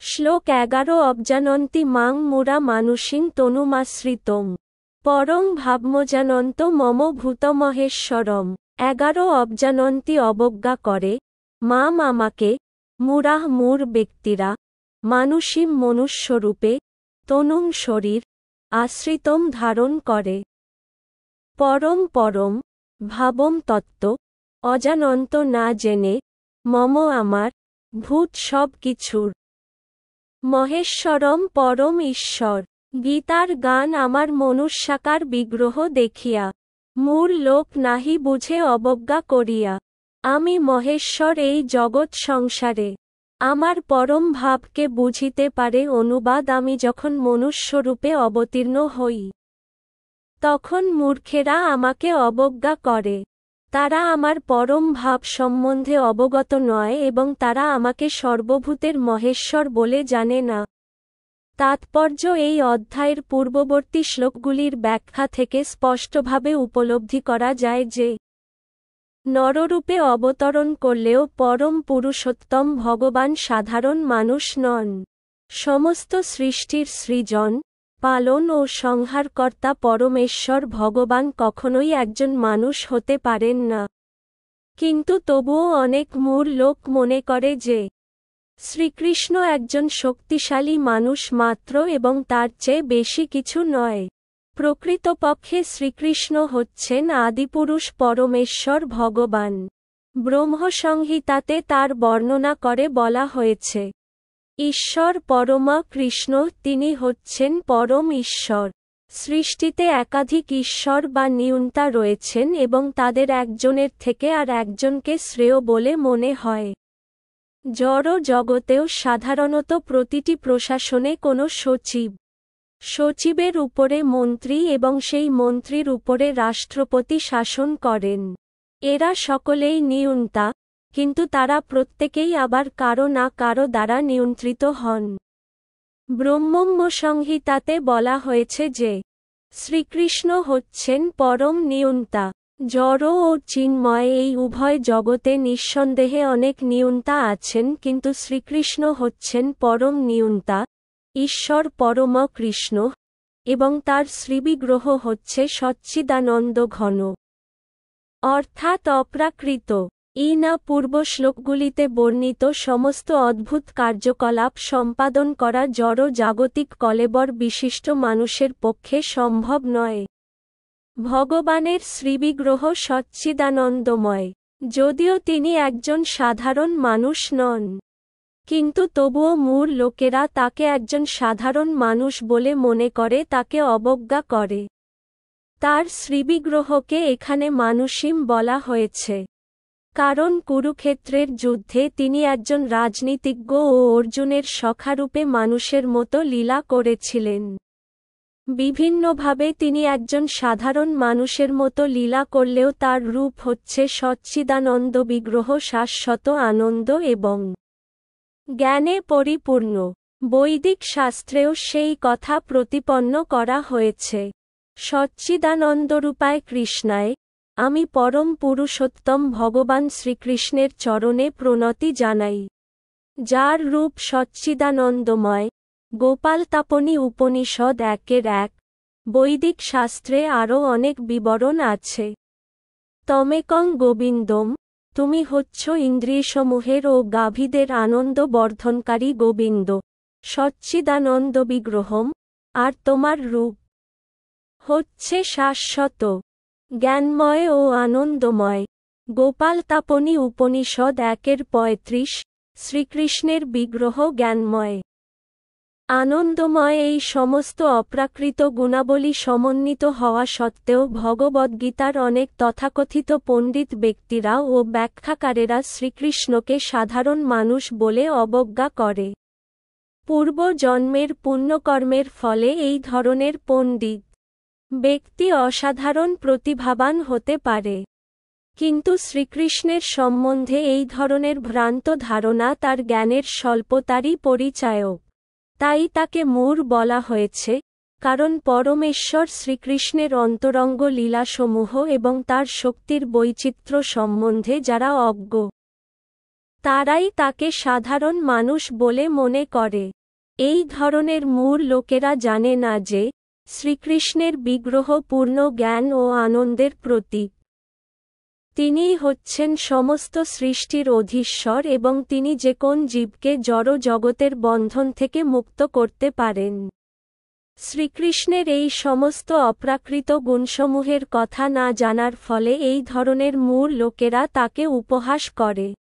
শ্লোক 11 অবজানন্তি মাং মুরা মানুষিং তনুমাশ্রিতং পরং ভাবমজানন্ত মম ভূতমহেশ্বরম। 11 অবজানন্তি অবজ্ঞা করে, মাম আমাকে, মুরাহ মূঢ় ব্যক্তিরা, মানুষিম মনুষ্যরূপে, তনুং শরীর, আশ্রিতম ধারণ করে, পরম পরম, ভাবম তত্ত্ব, অজানন্ত না জেনে, মম আমার, ভূত সব কিছুর, মহেশ্বরম পরম ঈশ্বর। গীতার গান আমার মনুষ্যাকার বিগ্রহ দেখিয়া, মূঢ় লোক নাহি বুঝে অবজ্ঞা করিয়া, আমি মহেশ্বর এই জগৎ সংসারে, আমার পরম ভাবকে বুঝিতে পারে অনুবাদ আমি যখন মনুষ্যরূপে অবতীর্ণ হই, তখন মূর্খেরা আমাকে অবজ্ঞা করে। তারা আমার পরম ভাব সম্বন্ধে অবগত নয় এবং তারা আমাকে সর্বভূতের মহেশ্বর বলে জানে না। তাৎপর্য এই অধ্যায়ের পূর্ববর্তী শ্লোকগুলির ব্যাখ্যা থেকে স্পষ্টভাবে উপলব্ধি করা যায় যে, নররূপে অবতরণ করলেও পরম পুরুষোত্তম ভগবান সাধারণ মানুষ নন। সমস্ত সৃষ্টির সৃজন, পালন ও সংহারকর্তা পরমেশ্বর ভগবান কখনোই একজন মানুষ হতে পারেন না। কিন্তু তবুও অনেক মূঢ় লোক মনে করে যে, শ্রীকৃষ্ণ একজন শক্তিশালী মানুষ মাত্র এবং তার চেয়ে বেশি কিছু নয়। প্রকৃতপক্ষে শ্রীকৃষ্ণ হচ্ছেন আদিপুরুষ পরমেশ্বর ভগবান। ব্রহ্মসংহিতাতে তার বর্ণনা করে বলা হয়েছে, ঈশ্বর পরমা কৃষ্ণ, তিনি হচ্ছেন পরম ঈশ্বর। সৃষ্টিতে একাধিক ঈশ্বর বা নিয়ন্তা রয়েছেন এবং তাদের একজনের থেকে আর একজনকে শ্রেয় বলে মনে হয়। জড় জগতেও সাধারণত প্রতিটি প্রশাসনে কোনো সচিব, সচিবের উপরে মন্ত্রী এবং সেই মন্ত্রীর উপরে রাষ্ট্রপতি শাসন করেন। এরা সকলেই নিয়ন্তা, কিন্তু তারা প্রত্যেকেই আবার কারো না কারো দ্বারা নিয়ন্ত্রিত হন। ব্রহ্মম্য সংহিতাতে বলা হয়েছে যে, শ্রীকৃষ্ণ হচ্ছেন পরম নিয়ন্তা। জড় ও চিন্ময় এই উভয় জগতে নিঃসন্দেহে অনেক নিয়ন্তা আছেন, কিন্তু শ্রীকৃষ্ণ হচ্ছেন পরম নিয়ন্তা, ঈশ্বর পরম কৃষ্ণ, এবং তার শ্রীবিগ্রহ হচ্ছে সচ্চিদানন্দ ঘন, অর্থাৎ অপ্রাকৃত। না পূর্ব শ্লোকগুলিতে বর্ণিত সমস্ত অদ্ভুত কার্যকলাপ সম্পাদন করা জড় জাগতিক কলেবর বিশিষ্ট মানুষের পক্ষে সম্ভব নয়। ভগবানের শ্রীবিগ্রহ সচ্চিদানন্দময়, যদিও তিনি একজন সাধারণ মানুষ নন, কিন্তু তবুও মূঢ় লোকেরা তাকে একজন সাধারণ মানুষ বলে মনে করে তাকে অবজ্ঞা করে। তার শ্রীবিগ্রহকে এখানে মানুষিম বলা হয়েছে, কারণ কুরুক্ষেত্রের যুদ্ধে তিনি একজন রাজনীতিজ্ঞ ও অর্জুনের সখারূপে মানুষের মতো লীলা করেছিলেন। বিভিন্নভাবে তিনি একজন সাধারণ মানুষের মতো লীলা করলেও তার রূপ হচ্ছে সচ্চিদানন্দ বিগ্রহ, শাশ্বত আনন্দ এবং জ্ঞানে পরিপূর্ণ। বৈদিক শাস্ত্রেও সেই কথা প্রতিপন্ন করা হয়েছে। সচ্চিদানন্দরূপায় কৃষ্ণায় আমি পরম পুরুষোত্তম ভগবান শ্রীকৃষ্ণের চরণে প্রণতি জানাই, যার রূপ সচ্চিদানন্দময়। গোপালতাপনী উপনিষদ 1:1। বৈদিক শাস্ত্রে আরও অনেক বিবরণ আছে। তমেকং গোবিন্দম, তুমি হচ্ছ ইন্দ্রিয়সমূহের ও গাভীদের আনন্দ বর্ধনকারী গোবিন্দ, সচ্চিদানন্দ বিগ্রহম, আর তোমার রূপ হচ্ছে শাশ্বত, জ্ঞানময় ও আনন্দময়। গোপালতাপনী উপনিষদ 1:35। শ্রীকৃষ্ণের বিগ্রহ জ্ঞানময়, আনন্দময়। এই সমস্ত অপ্রাকৃত গুণাবলী সমন্বিত হওয়া সত্ত্বেও ভগবদ্গীতার অনেক তথাকথিত পণ্ডিত ব্যক্তিরা ও ব্যাখ্যাকারেরা শ্রীকৃষ্ণকে সাধারণ মানুষ বলে অবজ্ঞা করে। পূর্ব জন্মের পুণ্যকর্মের ফলে এই ধরনের পণ্ডিত ব্যক্তি অসাধারণ প্রতিভাবান হতে পারে, কিন্তু শ্রীকৃষ্ণের সম্বন্ধে এই ধরনের ভ্রান্ত ধারণা তার জ্ঞানের স্বল্পতারই পরিচায়ক। তাই তাকে মূঢ় বলা হয়েছে, কারণ পরমেশ্বর শ্রীকৃষ্ণের অন্তরঙ্গ লীলাসমূহ এবং তার শক্তির বৈচিত্র্য সম্বন্ধে যারা অজ্ঞ, তারাই তাকে সাধারণ মানুষ বলে মনে করে। এই ধরনের মূঢ় লোকেরা জানে না যে, শ্রীকৃষ্ণের বিগ্রহ পূর্ণ জ্ঞান ও আনন্দের প্রতীক। তিনিই হচ্ছেন সমস্ত সৃষ্টির অধীশ্বর এবং তিনি যে কোন জীবকে জড় জগতের বন্ধন থেকে মুক্ত করতে পারেন। শ্রীকৃষ্ণের এই সমস্ত অপ্রাকৃত গুণসমূহের কথা না জানার ফলে এই ধরনের মূঢ় লোকেরা তাকে উপহাস করে।